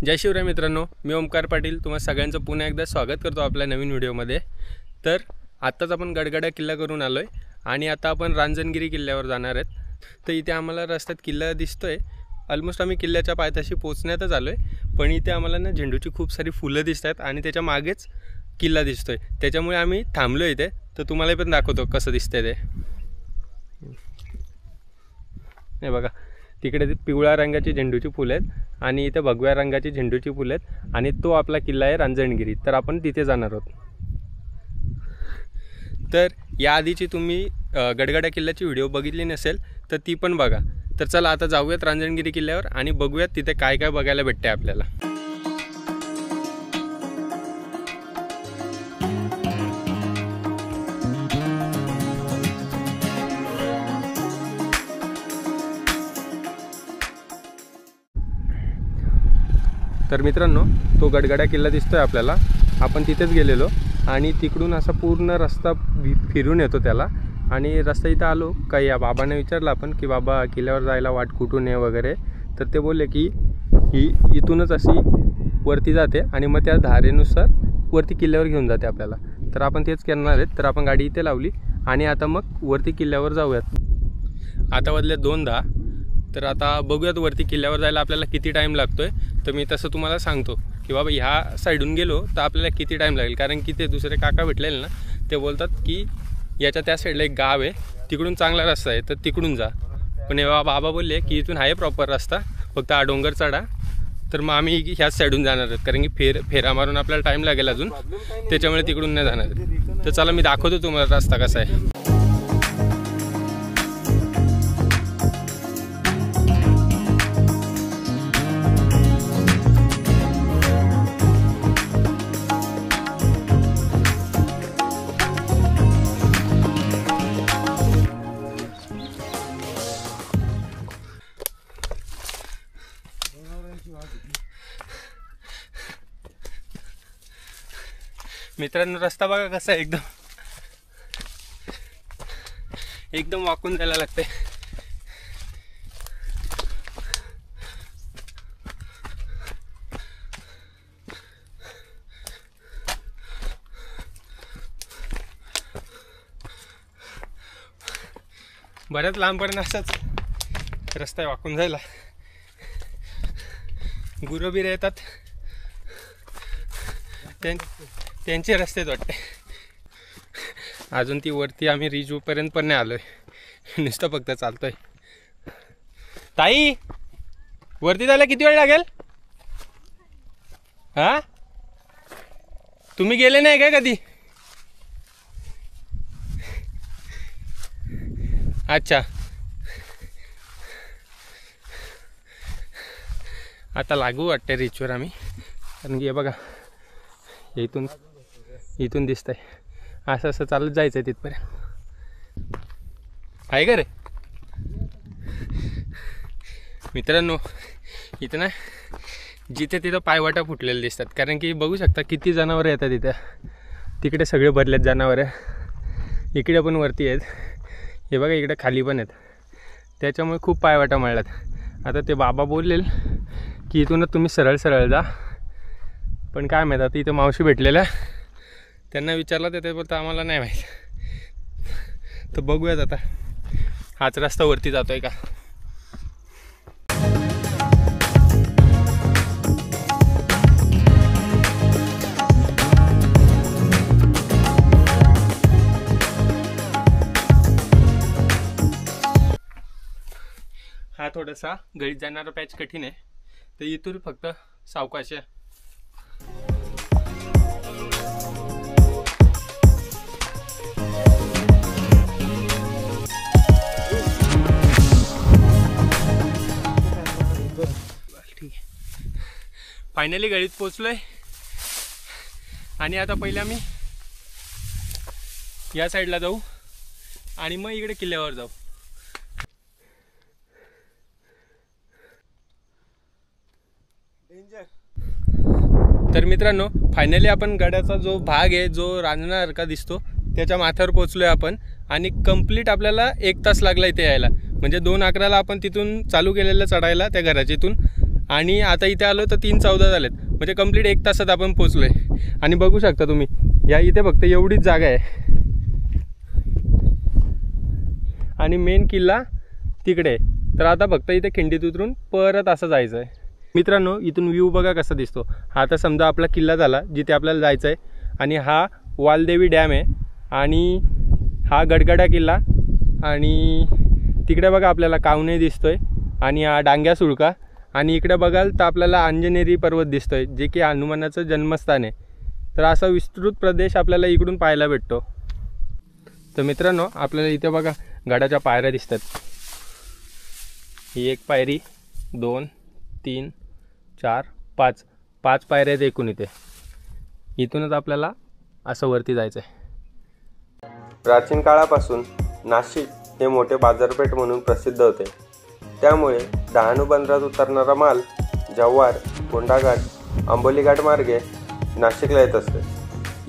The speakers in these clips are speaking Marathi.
जय शिवराय मित्रांनो, मी ओमकार पाटील तुम्हा सगळ्यांचं पुन्हा एकदा स्वागत करतो आपल्या नवीन व्हिडिओमध्ये। तर आत्ताच आपण गडगडा किल्ला करून आलोय आणि आता आपण रांजणगिरी किल्ल्यावर जाणार आहेत। तर इथे आम्हाला रस्त्यात किल्ला दिसतोय, ऑलमोस्ट आम्ही किल्ल्याच्या पायथ्याशी पोहोचण्यातच आलोय, पण इथे आम्हाला ना झेंडूची खूप सारी फुलं दिसतात आणि त्याच्या मागेच किल्ला दिसतोय, त्याच्यामुळे आम्ही थांबलो इथे। तर तुम्हाला पण दाखवतो कसं दिसतंय ते। हे बघा, तिकडे पिवळ्या रंगाची झेंडूची फुलं आहेत आणि इथे भगव्या रंगाची झेंडूची फुलं आहेत आणि तो आपला किल्ला आहे रांजणगिरी। तर आपण तिथे जाणार आहोत। तर या आधीची तुम्ही गडगडा किल्ल्याची व्हिडिओ बघितली नसेल तर ती पण बघा। तर चला आता जाऊयात रांजणगिरी किल्ल्यावर आणि बघूयात तिथे काय काय बघायला भेटते आपल्याला। तर मित्रांनो, तो गडगडा किल्ला दिसतोय आपल्याला, आपण तिथेच गेलेलो आणि तिकडून असा पूर्ण रस्ता फिरून येतो त्याला। आणि रस्ता इथं आलो का या बाबाने विचारलं आपण की बाबा किल्ल्यावर जायला वाट कुठून आहे वगैरे, तर ते बोलले की ही इथूनच अशी वरती जाते आणि मग त्या धारेनुसार वरती किल्ल्यावर घेऊन जाते आपल्याला। तर आपण तेच करणार आहेत। तर आपण गाडी इथे लावली आणि आता मग वरती किल्ल्यावर जाऊयात। आता वाजले 2:10। तर आता बघूयात वरती किल्ल्यावर जायला आपल्याला किती टाईम लागतोय। तर मी तसं तुम्हाला सांगतो की बाबा ह्या साईडून गेलो तर आपल्याला किती टाईम लागेल, कारण की ते दुसरे काका भेटलेले ना, ते बोलतात की याच्या त्या साईडला एक गाव आहे, तिकडून चांगला रस्ता आहे तर तिकडून जा। पण हे बाबा बोलले की इथून आहे प्रॉपर रस्ता, फक्त हा डोंगर चढा। तर मग आम्ही ह्याच साईडून जाणार आहेत, कारण की फेरा मारून आपल्याला टाईम लागेल अजून, त्याच्यामुळे तिकडून नाही जाणार। तर चला मी दाखवतो तुम्हाला रस्ता कसा आहे। मित्रांनो, रस्ता बघा कसा आहे, एकदम वाकून जायला लागते। बऱ्याच लांबपर्यंत असाच रस्ता वाकून जायला। गुरं बिरं येतात, त्यांचे रस्तेच वाटते। अजून ती वरती आम्ही रिजूपर्यंत पण नाही आलोय, नुसतं फक्त चालतोय। ताई, वरती जायला किती वेळ लागेल? हा, तुम्ही गेले नाही काय कधी? अच्छा, आता लागू वाटते रिचवर आम्ही, कारण की हे बघा इथून दिसतंय असं असं चालत जायचं आहे तिथपर्यंत, आहे का रे मित्रांनो? इथं ना जिथे तिथं पायवाटा फुटलेले दिसतात, कारण की बघू शकता किती जनावरं येतात इथं। तिकडे सगळे भरलेत जनावरं, इकडे पण वरती आहेत, हे बघा इकडे खाली पण आहेत, त्याच्यामुळे खूप पायवाटा मिळतात। आता ते बाबा बोललेल की इथूनच तुम्ही सरळ सरळ जा, पण काय माहीत, आता इथं मावशी भेटलेल्या, त्यांना विचारलं तर ते बोलतं आम्हाला नाही माहीत। तर बघूयात आता हाच रस्ता वरती जातोय का। हा थोडासा गळीत जाणारा पॅच कठीण आहे, तर इथून फक्त सावकाश आहे। फायनली गळीत पोचलोय आणि आता पहिले आम्ही या साईडला जाऊ आणि मग इकडे किल्ल्यावर जाऊ। तर मित्रांनो, फायनली आपण गडाचा जो भाग आहे, जो रांजणासारखा दिसतो, त्याच्या माथ्यावर पोहोचलोय आपण आणि कंप्लीट आपल्याला 1 तास लागला इथे यायला। म्हणजे 2:11ला आपण तिथून चालू केलेलं चढायला त्या घराच्या इथून आणि आता इथे आलो तर 3:14 झालेत, म्हणजे कंप्लीट 1 तासात आपण पोचलो आहे. आणि बघू शकता तुम्ही या इथे फक्त एवढीच जागा आहे आणि मेन किल्ला तिकडे आहे. तर आता फक्त इथे खिंडीत उतरून परत असं जायचं आहे. मित्रांनो इथून व्ह्यू बघा कसा दिसतो. हा आता समजा आपला किल्ला झाला जिथे आपल्याला जायचं आहे, आणि हा वालदेवी डॅम आहे, आणि हा गडगडा किल्ला, आणि तिकडे बघा आपल्याला कावणे दिसतोय, आणि हा डांग्या सुळका, आणि इकडे बघाल तर आपल्याला अंजनेरी पर्वत दिसतोय जे की हनुमानाचं जन्मस्थान आहे. तर असा विस्तृत प्रदेश आपल्याला इकडून पाहायला भेटतो. तर मित्रांनो आपल्याला इथे बघा गडाच्या पायऱ्या दिसतात. ही एक पायरी, 2, 3, 4, 5 पायऱ्या आहेत एकूण इथे. इथूनच आपल्याला असं वरती जायचं आहे. प्राचीन काळापासून नाशिक हे मोठे बाजारपेठ म्हणून प्रसिद्ध होते. त्यामुळे डहाणू बंदरात उतरणारा माल जव्हार, कोंढाघाट, आंबोलीघाट मार्गे नाशिकला येत असते.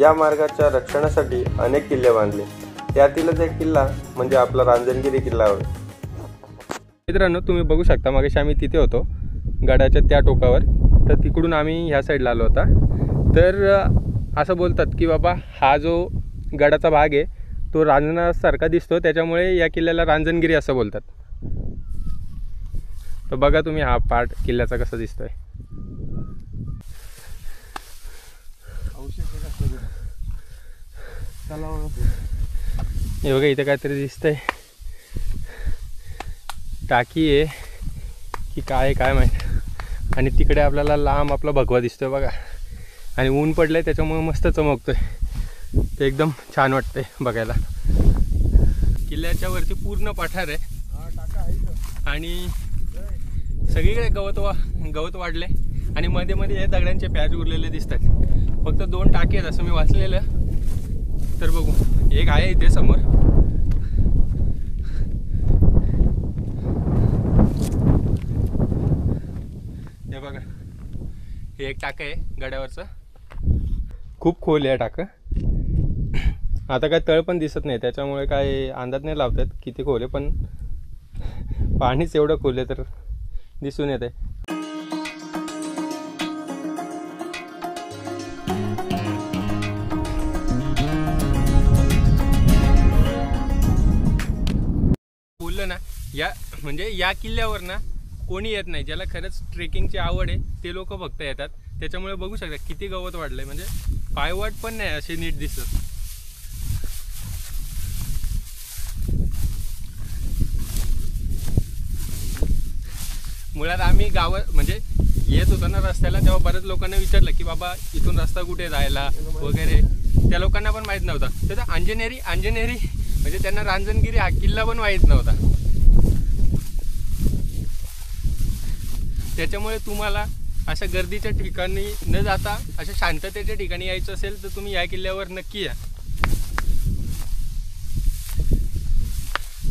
या मार्गाच्या रक्षणासाठी अनेक किल्ले बांधले. त्यातीलच एक किल्ला म्हणजे आपला रांजणगिरी किल्ला होय. मित्रांनो तुम्ही बघू शकता मागे आम्ही तिथे होतो गडाच्या त्या टोकावर, तर तिकडून आम्ही ह्या साईडला आलो होता. तर असं बोलतात की बाबा हा जो गडाचा भाग आहे तो रांजणासारखा दिसतो, त्याच्यामुळे या किल्ल्याला रांजणगिरी असं बोलतात. तर बघा तुम्ही हा पार्ट किल्ल्याचा कसा दिसतोय. हे बघा इथे काहीतरी दिसतंय, टाकी आहे की काय काय माहिती. आणि तिकडे आपल्याला लांब आपला भगवा दिसतोय बघा, आणि ऊन पडलंय त्याच्यामुळे मस्त चमकतोय. ते एकदम छान वाटतंय बघायला. किल्ल्याच्या वरती पूर्ण पठार आहे आणि सगळीकडे गवत वाढले, आणि मध्ये मध्ये हे दगडांचे पॅच उरलेले दिसतात. फक्त 2 टाके आहेत असं मी वाचलेलं. तर बघू, एक आहे इथे समोर. हे बघा हे एक टाकं आहे गड्यावरचं. खूप खोल आहे टाकं. आता काय तळ पण दिसत नाही त्याच्यामुळे काय अंदाज नाही लावतात किती खोल आहे, पण पाणीच एवढं खोल आहे तर दिसून येते. बोललं ना या किल्ल्यावर ना कोणी येत नाही. ज्याला खरंच ट्रेकिंगची आवड आहे ते लोक फक्त येतात. त्याच्यामुळे बघू शकता किती गवत वाढलंय, म्हणजे पायवाट पण नाही असे नीट दिसत. मुळात आम्ही म्हणजे येत होतो ना रस्त्याला, तेव्हा बऱ्याच लोकांना विचारलं की बाबा इथून रस्ता कुठे जायला वगैरे. त्या लोकांना पण माहीत नव्हता. त्याचा अंजनेरी म्हणजे त्यांना रांजणगिरी हा किल्ला पण माहीत नव्हता. त्याच्यामुळे तुम्हाला अशा गर्दीच्या ठिकाणी न जाता अशा शांततेच्या ठिकाणी यायचं असेल तर तुम्ही या किल्ल्यावर नक्की या.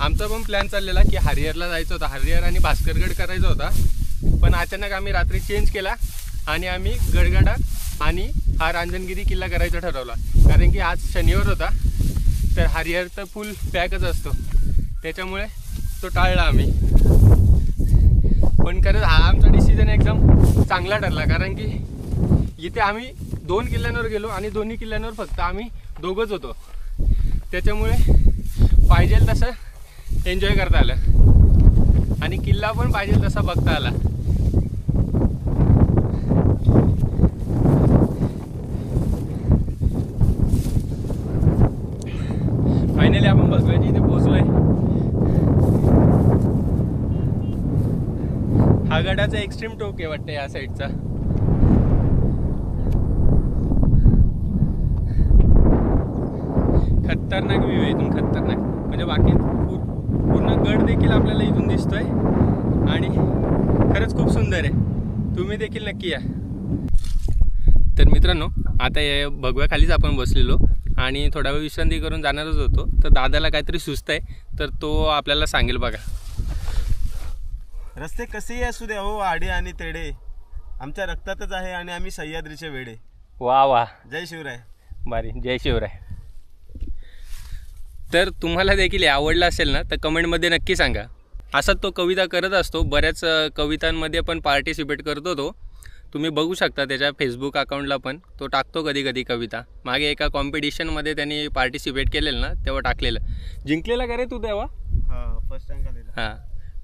आमचा पण प्लॅन चाललेला की हरिहरला जायचं होता, हरिहर आणि भास्करगड करायचा होता. पण अचानक आम्ही रात्री चेंज केला आणि आम्ही गडगडा आणि हा रांजणगिरी किल्ला करायचा ठरवला. कारण की आज शनिवार होता, तर हरिहर तर फुल पॅकच असतो, त्याच्यामुळे तो टाळला आम्ही. पण खरंच हा आमचा डिसिजन एकदम चांगला ठरला, कारण की इथे आम्ही 2 किल्ल्यांवर गेलो आणि दोन्ही किल्ल्यांवर फक्त आम्ही दोघंच होतो. त्याच्यामुळे पाहिजे तसं एन्जॉय करता आलं आणि किल्ला पण पाहिजे तसा बघता आला. फायनली आपण भगव्याची इथे पोहोचलोय. हा गडाचा एक्स्ट्रीम टोक आहे वाटतं या साईडचा. खतरनाक व्ह्यू आहे इथून, खतरनाक. म्हणजे बाकी पूर्ण गड देखील आपल्याला इथून दिसतोय आणि खरंच खूप सुंदर आहे. तुम्ही देखील नक्की या. तर मित्रांनो आता या भगव्याखालीच आपण बसलेलो आणि थोडा वेळ विश्रांती करून जाणारच होतो. तर दादाला काहीतरी सुस्त आहे, तर तो आपल्याला सांगेल बघा. रस्ते कसेही असू दे हो, आडे आणि तेडे आमच्या रक्तातच आहे आणि आम्ही सह्याद्रीचे वेडे. वा वा, जय शिवराय. भारी, जय शिवराय. तर तुम्हाला देखील आवडलं असेल ना तर कमेंटमध्ये नक्की सांगा. असाच तो कविता करत असतो, बऱ्याच कवितांमध्ये पण पार्टिसिपेट करतो तो. तुम्ही बघू शकता त्याच्या फेसबुक अकाउंटला पण तो टाकतो कधी कधी कविता. मागे एका कॉम्पिटिशनमध्ये त्यांनी पार्टिसिपेट केलेलं ना, तेव्हा टाकलेलं. जिंकलेला का रे तू तेव्हा? हा, फर्स्ट रँक आलेला. हां,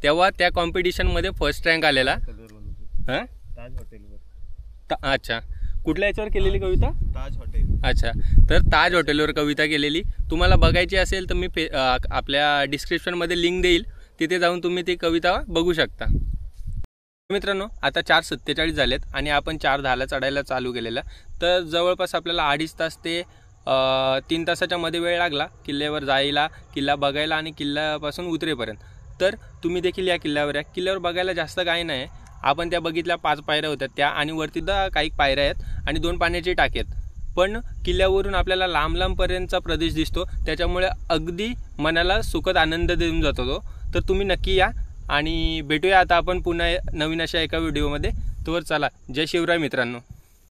तेव्हा त्या कॉम्पिटिशनमध्ये फर्स्ट रँक आलेला. हां, ताज हॉटेलवर. अच्छा, कुठल्या याच्यावर केलेली कविता? ताज हॉटेल. अच्छा, तर ताज हॉटेलवर कविता केलेली. तुम्हाला बघायची असेल तर मी आपल्या डिस्क्रिप्शनमध्ये लिंक देईल, तिथे जाऊन तुम्ही ती कविता बघू शकता. मित्रांनो, आता 4:47 झालेत आणि आपण 4:10ला चढायला चालू केलेलं. तर जवळपास आपल्याला 2.5 तास ते 3 तासाच्या मध्ये वेळ लागला किल्ल्यावर जायला, किल्ला बघायला आणि किल्ल्यापासून उतरेपर्यंत. तर तुम्ही देखील या किल्ल्यावर किल्ल्यावर बघायला जास्त काही नाही. आपण त्या बघितल्या 5 पायऱ्या होत्या त्या, आणि वरतीसुद्धा काही पायऱ्या आहेत आणि 2 पाण्याची टाकी आहेत. पण किल्ल्यावरून आपल्याला लांब लांबपर्यंतचा प्रदेश दिसतो, त्याच्यामुळे अगदी मनाला सुखद आनंद देऊन जातो तो. तर तुम्ही नक्की या आणि भेटूया आता आपण पुन्हा नवीन अशा एका व्हिडिओमध्ये. तोवर चला, जय शिवराय मित्रांनो.